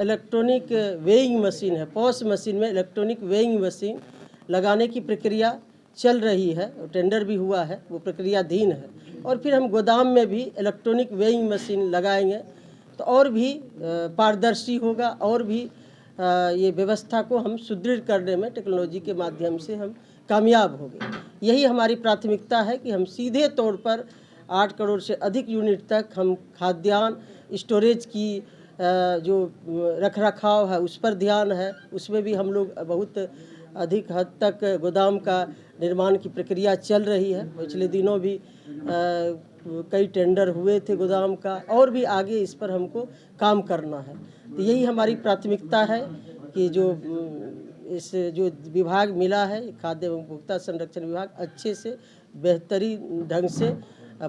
Electronic weighing machine है, POS machine में electronic weighing machine लगाने की प्रक्रिया चल रही है, टेंडर भी हुआ है, वो प्रक्रियाधीन है। और फिर हम गोदाम में भी इलेक्ट्रॉनिक वेइंग मशीन लगाएंगे तो और भी पारदर्शी होगा, और भी ये व्यवस्था को हम सुदृढ़ करने में टेक्नोलॉजी के माध्यम से हम कामयाब होंगे। यही हमारी प्राथमिकता है कि हम सीधे तौर पर 8 करोड़ से अधिक यूनिट तक हम खाद्यान्न स्टोरेज की जो रख रखाव है उस पर ध्यान है। उसमें भी हम लोग बहुत अधिक हद तक गोदाम का निर्माण की प्रक्रिया चल रही है। पिछले दिनों भी कई टेंडर हुए थे गोदाम का, और भी आगे इस पर हमको काम करना है। तो यही हमारी प्राथमिकता है कि इस जो विभाग मिला है, खाद्य एवं उपभोक्ता संरक्षण विभाग, अच्छे से बेहतरीन ढंग से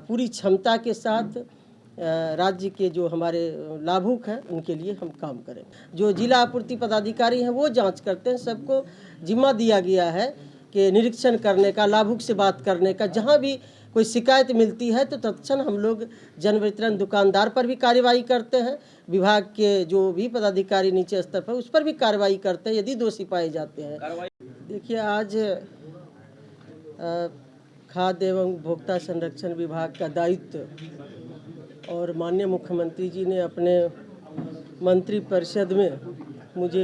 पूरी क्षमता के साथ राज्य के जो हमारे लाभुक हैं उनके लिए हम काम करें। जो जिला आपूर्ति पदाधिकारी हैं वो जांच करते हैं, सबको जिम्मा दिया गया है कि निरीक्षण करने का, लाभुक से बात करने का। जहां भी कोई शिकायत मिलती है तो तत्क्षण हम लोग जन वितरण दुकानदार पर भी कार्रवाई करते हैं, विभाग के जो भी पदाधिकारी नीचे स्तर पर उस पर भी कार्रवाई करते हैं यदि दोषी पाए जाते हैं। देखिए, आज खाद्य एवं उपभोक्ता संरक्षण विभाग का दायित्व और माननीय मुख्यमंत्री जी ने अपने मंत्रिपरिषद में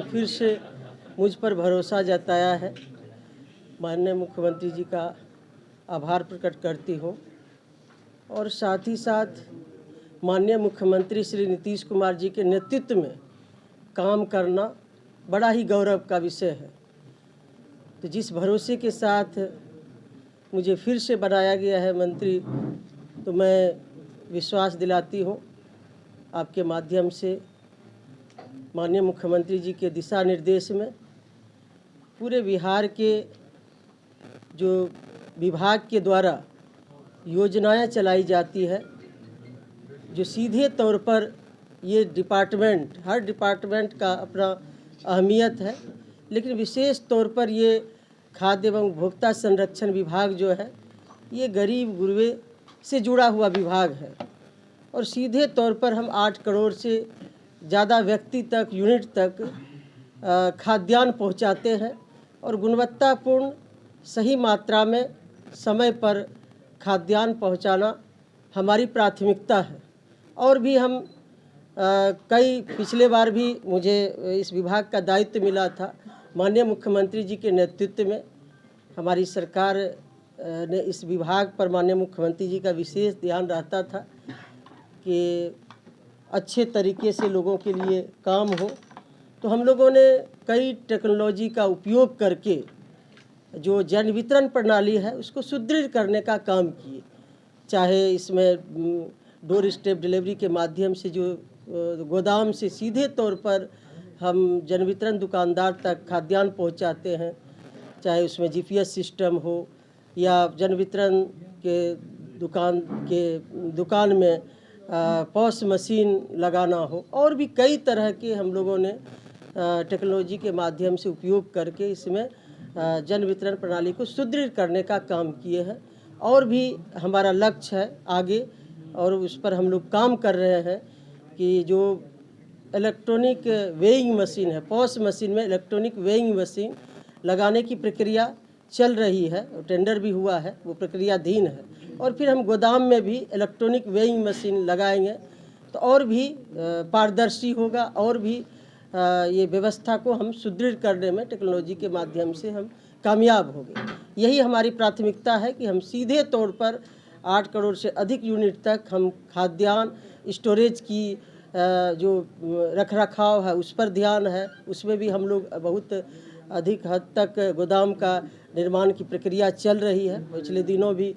फिर से मुझ पर भरोसा जताया है। माननीय मुख्यमंत्री जी का आभार प्रकट करती हूँ, और साथ ही साथ माननीय मुख्यमंत्री श्री नीतीश कुमार जी के नेतृत्व में काम करना बड़ा ही गौरव का विषय है। तो जिस भरोसे के साथ मुझे फिर से बनाया गया है मंत्री, तो मैं विश्वास दिलाती हूँ आपके माध्यम से माननीय मुख्यमंत्री जी के दिशा निर्देश में पूरे बिहार के जो विभाग के द्वारा योजनाएं चलाई जाती है, जो सीधे तौर पर ये डिपार्टमेंट, हर डिपार्टमेंट का अपना अहमियत है, लेकिन विशेष तौर पर ये खाद्य एवं उपभोक्ता संरक्षण विभाग जो है ये गरीब गुरबे से जुड़ा हुआ विभाग है। और सीधे तौर पर हम 8 करोड़ से ज़्यादा व्यक्ति तक, यूनिट तक खाद्यान्न पहुंचाते हैं, और गुणवत्तापूर्ण सही मात्रा में समय पर खाद्यान्न पहुंचाना हमारी प्राथमिकता है। और भी हम पिछले बार भी मुझे इस विभाग का दायित्व मिला था, माननीय मुख्यमंत्री जी के नेतृत्व में हमारी सरकार ने इस विभाग पर, माननीय मुख्यमंत्री जी का विशेष ध्यान रहता था कि अच्छे तरीके से लोगों के लिए काम हो। तो हम लोगों ने कई टेक्नोलॉजी का उपयोग करके जो जन वितरण प्रणाली है उसको सुदृढ़ करने का काम किए। चाहे इसमें डोर स्टेप डिलीवरी के माध्यम से जो गोदाम से सीधे तौर पर हम जन वितरण दुकानदार तक खाद्यान्न पहुंचाते हैं, चाहे उसमें जीपीएस सिस्टम हो या जन वितरण के दुकान में पॉस मशीन लगाना हो, और भी कई तरह के हम लोगों ने टेक्नोलॉजी के माध्यम से उपयोग करके इसमें जन वितरण प्रणाली को सुदृढ़ करने का काम किए हैं। और भी हमारा लक्ष्य है आगे, और उस पर हम लोग काम कर रहे हैं कि जो इलेक्ट्रॉनिक वेइंग मशीन है, पॉस मशीन में इलेक्ट्रॉनिक वेइंग मशीन लगाने की प्रक्रिया चल रही है, टेंडर भी हुआ है, वो प्रक्रियाधीन है। और फिर हम गोदाम में भी इलेक्ट्रॉनिक वेइंग मशीन लगाएंगे तो और भी पारदर्शी होगा, और भी ये व्यवस्था को हम सुदृढ़ करने में टेक्नोलॉजी के माध्यम से हम कामयाब होंगे। यही हमारी प्राथमिकता है कि हम सीधे तौर पर 8 करोड़ से अधिक यूनिट तक हम खाद्यान्न स्टोरेज की जो रख रखाव है उस पर ध्यान है। उसमें भी हम लोग बहुत अधिक हद तक गोदाम का निर्माण की प्रक्रिया चल रही है। पिछले दिनों भी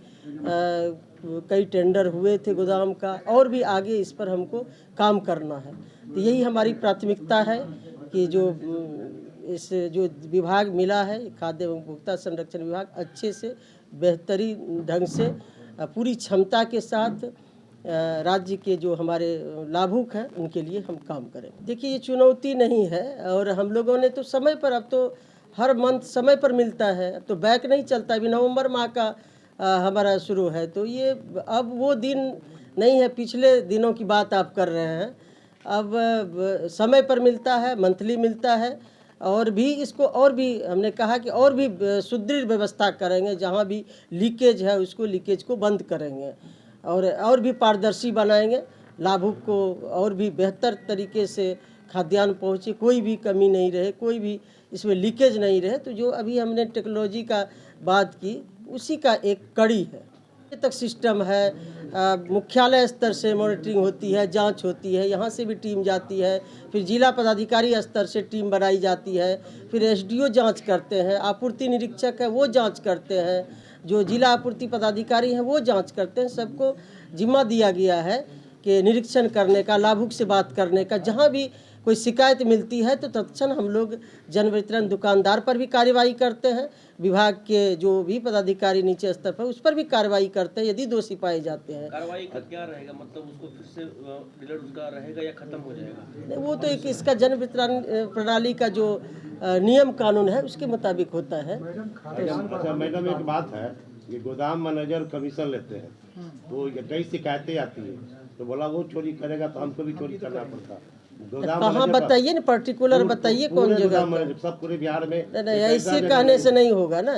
कई टेंडर हुए थे गोदाम का, और भी आगे इस पर हमको काम करना है। तो यही हमारी प्राथमिकता है कि जो विभाग मिला है, खाद्य एवं उपभोक्ता संरक्षण विभाग, अच्छे से बेहतरीन ढंग से पूरी क्षमता के साथ राज्य के जो हमारे लाभुक हैं उनके लिए हम काम करें। देखिए, ये चुनौती नहीं है, और हम लोगों ने तो समय पर, अब तो हर मंथ समय पर मिलता है, अब तो बैक नहीं चलता। अभी नवंबर माह का हमारा शुरू है, तो ये अब वो दिन नहीं है, पिछले दिनों की बात आप कर रहे हैं। अब समय पर मिलता है, मंथली मिलता है। और भी इसको और भी हमने कहा कि और भी सुदृढ़ व्यवस्था करेंगे, जहाँ भी लीकेज है उसको लीकेज को बंद करेंगे और भी पारदर्शी बनाएंगे, लाभुक को और भी बेहतर तरीके से खाद्यान्न पहुँचे, कोई भी कमी नहीं रहे, कोई भी इसमें लीकेज नहीं रहे। तो जो अभी हमने टेक्नोलॉजी का बात की, उसी का एक कड़ी है। तक सिस्टम है, मुख्यालय स्तर से मॉनिटरिंग होती है, जांच होती है, यहाँ से भी टीम जाती है, फिर जिला पदाधिकारी स्तर से टीम बनाई जाती है, फिर एसडीओ जांच करते हैं, आपूर्ति निरीक्षक है वो जांच करते हैं, जो जिला आपूर्ति पदाधिकारी हैं वो जांच करते हैं। सबको जिम्मा दिया गया है कि निरीक्षण करने का, लाभुक से बात करने का। जहाँ भी कोई शिकायत मिलती है तो तत्क्षण हम लोग जन वितरण दुकानदार पर भी कार्रवाई करते हैं, विभाग के जो भी पदाधिकारी नीचे स्तर पर उस पर भी कार्रवाई करते हैं यदि दोषी पाए जाते हैं। कार्रवाई का क्या रहेगा, मतलब उसको फिर से पीरियड उसका रहेगा या खत्म हो जाएगा? वो तो एक इसका जन वितरण प्रणाली का जो नियम कानून है उसके मुताबिक होता है। अच्छा मैडम, एक बात है, ये गोदाम मैनेजर कमीशन लेते हैं तो कई शिकायतें आती है, तो बोला वो चोरी करेगा तो हमको भी चोरी करना पड़ता। कहाँ बताइए ना, पर्टिकुलर बताइए कौन जगह। सब पूरे बिहार में नहीं, ऐसे कहने से नहीं होगा ना,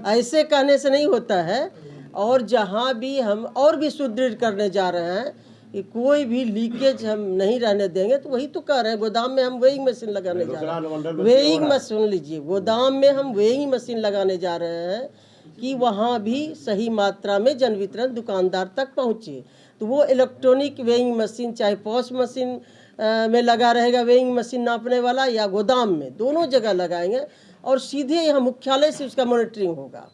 ऐसे कहने से नहीं होता है। और जहाँ भी हम और भी सुदृढ़ करने जा रहे हैं कि कोई भी लीकेज हम नहीं रहने देंगे, तो वही तो कह रहे हैं। गोदाम में हम वेइंग मशीन लगाने जा रहे हैं, वेइंग मशीन, सुन लीजिए, गोदाम में हम वेइंग मशीन लगाने जा रहे हैं कि वहाँ भी सही मात्रा में जन वितरण दुकानदार तक पहुँचे। तो वो इलेक्ट्रॉनिक वेइंग मशीन, चाहे पॉस मशीन में लगा रहेगा वेइंग मशीन नापने वाला, या गोदाम में, दोनों जगह लगाएंगे और सीधे यहाँ मुख्यालय से उसका मॉनिटरिंग होगा।